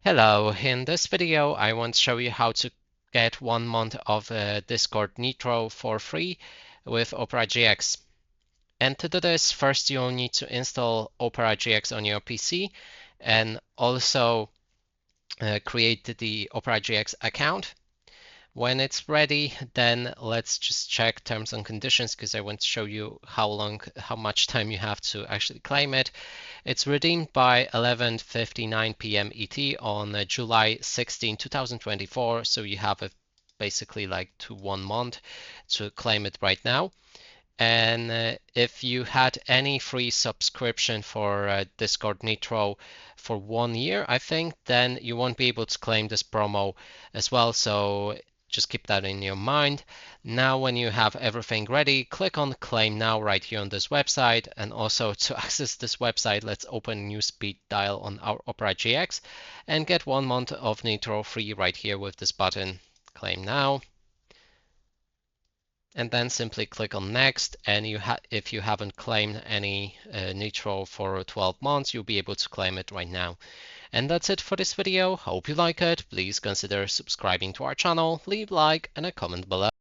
Hello, in this video I want to show you how to get 1 month of Discord Nitro for free with Opera GX. And to do this, first you'll need to install Opera GX on your PC and also create the Opera GX account. When it's ready, then let's just check terms and conditions because I want to show you how much time you have to actually claim it. It's redeemed by 11:59 p.m. ET on July 16, 2024. So you have basically like 1 month to claim it right now. And if you had any free subscription for Discord Nitro for 1 year, I think, then you won't be able to claim this promo as well. So just keep that in your mind. Now, when you have everything ready, click on Claim Now right here on this website. And also to access this website, let's open a new speed dial on our Opera GX and get 1 month of Nitro free right here with this button, Claim Now. And then simply click on Next. And if you haven't claimed any Nitro for 12 months, you'll be able to claim it right now. And that's it for this video. Hope you like it. Please consider subscribing to our channel, leave a like and a comment below.